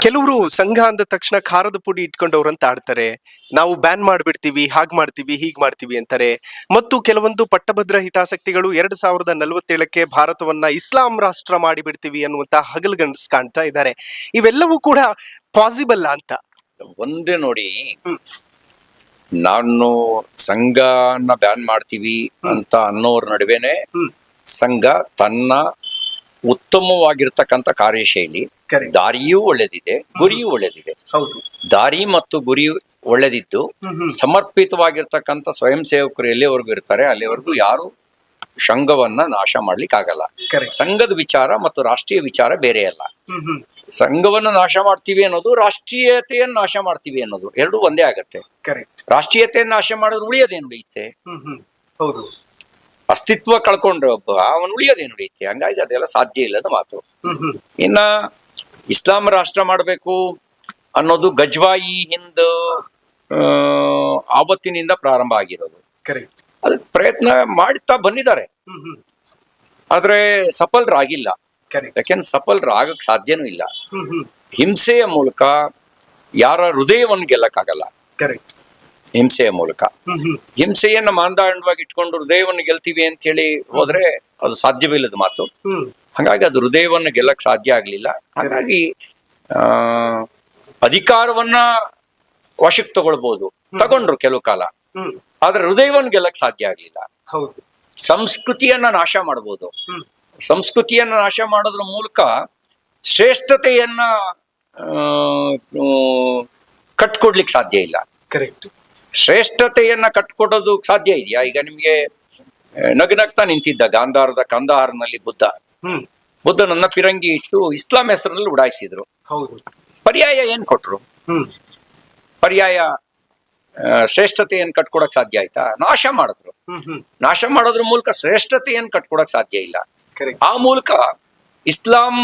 ಕೆಲವರು ಸಂಘ ಅಂದ ತಕ್ಷಣ ಖಾರದ ಪುಡಿ ಇಟ್ಕೊಂಡವ್ರಂತ ಆಡ್ತಾರೆ. ನಾವು ಬ್ಯಾನ್ ಮಾಡ್ಬಿಡ್ತೀವಿ, ಹಾಗ್ ಮಾಡ್ತೀವಿ, ಹೀಗ್ ಮಾಡ್ತೀವಿ ಅಂತಾರೆ. ಮತ್ತು ಕೆಲವೊಂದು ಪಟ್ಟಭದ್ರ ಹಿತಾಸಕ್ತಿಗಳು 2047ಕ್ಕೆ ಭಾರತವನ್ನ ಇಸ್ಲಾಂ ರಾಷ್ಟ್ರ ಮಾಡಿಬಿಡ್ತೀವಿ ಅನ್ನುವಂತ ಹಗಲುಗನಸು ಕಾಣ್ತಾ ಇದ್ದಾರೆ. ಇವೆಲ್ಲವೂ ಕೂಡ ಪಾಸಿಬಲ್ ಅಂತ. ಒಂದೇ ನೋಡಿ, ಹ್ಮ್. ನಾನು ಸಂಘನ ಬ್ಯಾನ್ ಮಾಡ್ತೀವಿ ಅಂತ ಅನ್ನೋರ ನಡುವೆನೆ ಹ್ಮ್. ಸಂಘ ತನ್ನ ಉತ್ತಮವಾಗಿರ್ತಕ್ಕಂಥ ಕಾರ್ಯಶೈಲಿ, Correct. ದಾರಿಯೂ ಒಳ್ಳೆದಿದೆ, ಗುರಿಯೂ ಒಳ್ಳೆದಿದೆ. ಹೌದು. ದಾರಿ ಮತ್ತು ಗುರಿ ಒಳ್ಳೆದಿದ್ದು ಸಮರ್ಪಿತವಾಗಿರ್ತಕ್ಕಂಥ ಸ್ವಯಂ ಸೇವಕರು ಎಲ್ಲಿವರೆಗೂ ಇರ್ತಾರೆ ಅಲ್ಲಿವರೆಗೂ ಯಾರು ಸಂಘವನ್ನ ನಾಶ ಮಾಡ್ಲಿಕ್ಕೆ ಆಗಲ್ಲ. Correct. ಸಂಘದ ವಿಚಾರ ಮತ್ತು ರಾಷ್ಟ್ರೀಯ ವಿಚಾರ ಬೇರೆ ಅಲ್ಲ. ಸಂಘವನ್ನ ನಾಶ ಮಾಡ್ತೀವಿ ಅನ್ನೋದು, ರಾಷ್ಟ್ರೀಯತೆಯನ್ನು ನಾಶ ಮಾಡ್ತೀವಿ ಅನ್ನೋದು ಎರಡೂ ಒಂದೇ ಆಗತ್ತೆ. ಕರೆಕ್ಟ್. ರಾಷ್ಟ್ರೀಯತೆಯನ್ನು ನಾಶ ಮಾಡಿದ್ರೆ ಉಳಿಯೋದೇನು ಉಳಿಯುತ್ತೆ? ಹೌದು. ಅಸ್ತಿತ್ವ ಕಳ್ಕೊಂಡ್ರೆ ಒಬ್ಬ ಅವನು ಉಳಿಯೋದೇನು ಉಳಿಯುತ್ತೆ? ಹಂಗಾಗಿ ಅದೆಲ್ಲ ಸಾಧ್ಯ ಇಲ್ಲದ ಮಾತು. ಇನ್ನ ಇಸ್ಲಾಂ ರಾಷ್ಟ್ರ ಮಾಡಬೇಕು ಅನ್ನೋದು ಗಜ್ವಾಯಿ ಹಿಂದ್ ಆವತ್ತಿನಿಂದ ಪ್ರಾರಂಭ ಆಗಿರೋದು. ಕರೆಕ್ಟ್. ಅದಕ್ಕೆ ಪ್ರಯತ್ನ ಮಾಡ್ತಾ ಬಂದಿದ್ದಾರೆ, ಆದ್ರೆ ಸಫಲರಾಗಿಲ್ಲ. ಯಾಕೆಂದ್ರೆ ಸಫಲರಾಗಕ್ ಸಾಧ್ಯನೂ ಇಲ್ಲ. ಹಿಂಸೆಯ ಮೂಲಕ ಯಾರ ಹೃದಯವನ್ನು ಗೆಲ್ಲಕ್ಕಾಗಲ್ಲ. ಕರೆಕ್ಟ್. ಹಿಂಸೆಯ ಮೂಲಕ ಹಿಂಸೆಯನ್ನ ಮಾನದಂಡವಾಗಿ ಇಟ್ಕೊಂಡು ಹೃದಯವನ್ನು ಗೆಲ್ತೀವಿ ಅಂತ ಹೇಳಿ ಹೋದ್ರೆ ಅದು ಸಾಧ್ಯವಿಲ್ಲದ ಮಾತು. ಹಾಗಾಗಿ ಅದು ಹೃದಯವನ್ನು ಗೆಲ್ಲಕ್ ಸಾಧ್ಯ ಆಗ್ಲಿಲ್ಲ. ಹಾಗಾಗಿ ಅಧಿಕಾರವನ್ನ ವಶಕ್ಕೆ ತಗೊಳ್ಬಹುದು, ತಗೊಂಡ್ರು ಕೆಲವು ಕಾಲ, ಆದ್ರೆ ಹೃದಯವನ್ನು ಗೆಲ್ಲಕ್ ಸಾಧ್ಯ ಆಗ್ಲಿಲ್ಲ. ಸಂಸ್ಕೃತಿಯನ್ನ ನಾಶ ಮಾಡಬಹುದು. ಸಂಸ್ಕೃತಿಯನ್ನ ನಾಶ ಮಾಡೋದ್ರ ಮೂಲಕ ಶ್ರೇಷ್ಠತೆಯನ್ನ ಕಟ್ಕೊಡ್ಲಿಕ್ಕೆ ಸಾಧ್ಯ ಇಲ್ಲ. ಕರೆಕ್ಟ್. ಶ್ರೇಷ್ಠತೆಯನ್ನ ಕಟ್ಕೊಡೋದು ಸಾಧ್ಯ ಇದೆಯಾ? ಈಗ ನಿಮ್ಗೆ ನಗನಗ್ತಾ ನಿಂತಿದ್ದ ಕಂದಹಾರ್ನಲ್ಲಿ ಬುದ್ಧನನ್ನ ಪಿರಂಗಿ ಇಟ್ಟು ಇಸ್ಲಾಂ ಹೆಸರಲ್ಲಿ ಉಡಾಯಿಸಿದ್ರು. ಪರ್ಯಾಯ ಏನ್ ಕೊಟ್ರು? ಪರ್ಯಾಯ ಶ್ರೇಷ್ಠತೆಯನ್ನು ಕಟ್ಕೊಡಕ್ ಸಾಧ್ಯ ಆಯ್ತಾ? ನಾಶ ಮಾಡಿದ್ರು. ನಾಶ ಮಾಡೋದ್ರ ಮೂಲಕ ಶ್ರೇಷ್ಠತೆಯನ್ನು ಕಟ್ಕೊಡಕ್ ಸಾಧ್ಯ ಇಲ್ಲ. ಆ ಮೂಲಕ ಇಸ್ಲಾಂ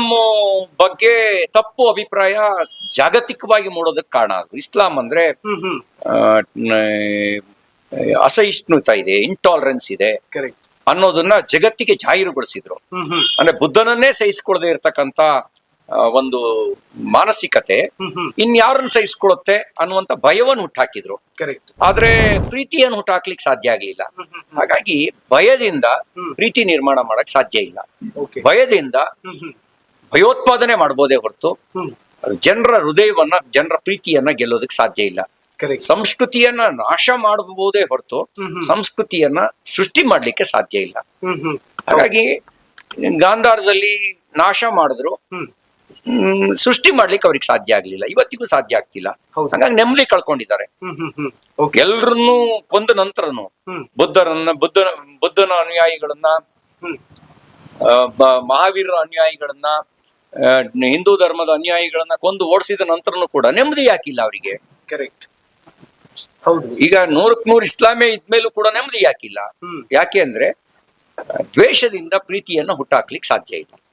ಬಗ್ಗೆ ತಪ್ಪು ಅಭಿಪ್ರಾಯ ಜಾಗತಿಕವಾಗಿ ಮೂಡೋದಕ್ಕೆ ಕಾರಣ ಅದು. ಇಸ್ಲಾಂ ಅಂದ್ರೆ ಅಸಹಿಷ್ಣುತೆ ಇದೆ, ಇಂಟಾಲರೆನ್ಸ್ ಇದೆ ಅನ್ನೋದನ್ನ ಜಗತ್ತಿಗೆ ಜಾಹೀರುಗೊಳಿಸಿದ್ರು. ಅಂದ್ರೆ ಬುದ್ಧನನ್ನೇ ಸಹಿಸ್ಕೊಳ್ಳದೆ ಇರ್ತಕ್ಕಂಥ ಒಂದು ಮಾನಸಿಕತೆ ಇನ್ಯಾರನ್ನ ಸಹಿಸ್ಕೊಳ್ಳುತ್ತೆ ಅನ್ನುವಂತ ಭಯವನ್ನು ಹುಟ್ಟಾಕಿದ್ರು. ಆದ್ರೆ ಪ್ರೀತಿಯನ್ನು ಹುಟ್ಟಾಕ್ಲಿಕ್ಕೆ ಸಾಧ್ಯ ಆಗ್ಲಿಲ್ಲ. ಹಾಗಾಗಿ ಭಯದಿಂದ ಪ್ರೀತಿ ನಿರ್ಮಾಣ ಮಾಡಕ್ ಸಾಧ್ಯ ಇಲ್ಲ. ಭಯದಿಂದ ಭಯೋತ್ಪಾದನೆ ಮಾಡ್ಬೋದೇ ಹೊರತು ಜನರ ಹೃದಯವನ್ನ, ಜನರ ಪ್ರೀತಿಯನ್ನ ಗೆಲ್ಲೋದಕ್ಕೆ ಸಾಧ್ಯ ಇಲ್ಲ. ಸಂಸ್ಕೃತಿಯನ್ನ ನಾಶ ಮಾಡಬಹುದೇ ಹೊರತು ಸಂಸ್ಕೃತಿಯನ್ನ ಸೃಷ್ಟಿ ಮಾಡ್ಲಿಕ್ಕೆ ಸಾಧ್ಯ ಇಲ್ಲ. ಹಾಗಾಗಿ ಗಾಂಧಾರದಲ್ಲಿ ನಾಶ ಮಾಡಿದ್ರು, ಸೃಷ್ಟಿ ಮಾಡ್ಲಿಕ್ಕೆ ಅವ್ರಿಗೆ ಸಾಧ್ಯ ಆಗ್ಲಿಲ್ಲ, ಇವತ್ತಿಗೂ ಸಾಧ್ಯ ಆಗ್ತಿಲ್ಲ. ಹಾಗಾಗಿ ನೆಮ್ಮದಿ ಕಳ್ಕೊಂಡಿದ್ದಾರೆ. ಎಲ್ರನ್ನೂ ಕೊಂದ ನಂತರನು ಬುದ್ಧನ ಅನುಯಾಯಿಗಳನ್ನ, ಮಹಾವೀರರ ಅನುಯಾಯಿಗಳನ್ನ, ಹಿಂದೂ ಧರ್ಮದ ಅನುಯಾಯಿಗಳನ್ನ ಕೊಂದು ಓಡಿಸಿದ ನಂತರನು ಕೂಡ ನೆಮ್ಮದಿ ಯಾಕಿಲ್ಲ ಅವರಿಗೆ? ಈಗ 100% ಇಸ್ಲಾಮೇ ಇದ್ಮೇಲೂ ಕೂಡ ನೆಮ್ಮದಿ ಯಾಕಿಲ್ಲ? ಯಾಕೆ ಅಂದ್ರೆ ದ್ವೇಷದಿಂದ ಪ್ರೀತಿಯನ್ನ ಹುಟ್ಟಾಕ್ಲಿಕ್ಕೆ ಸಾಧ್ಯ ಇಲ್ಲ.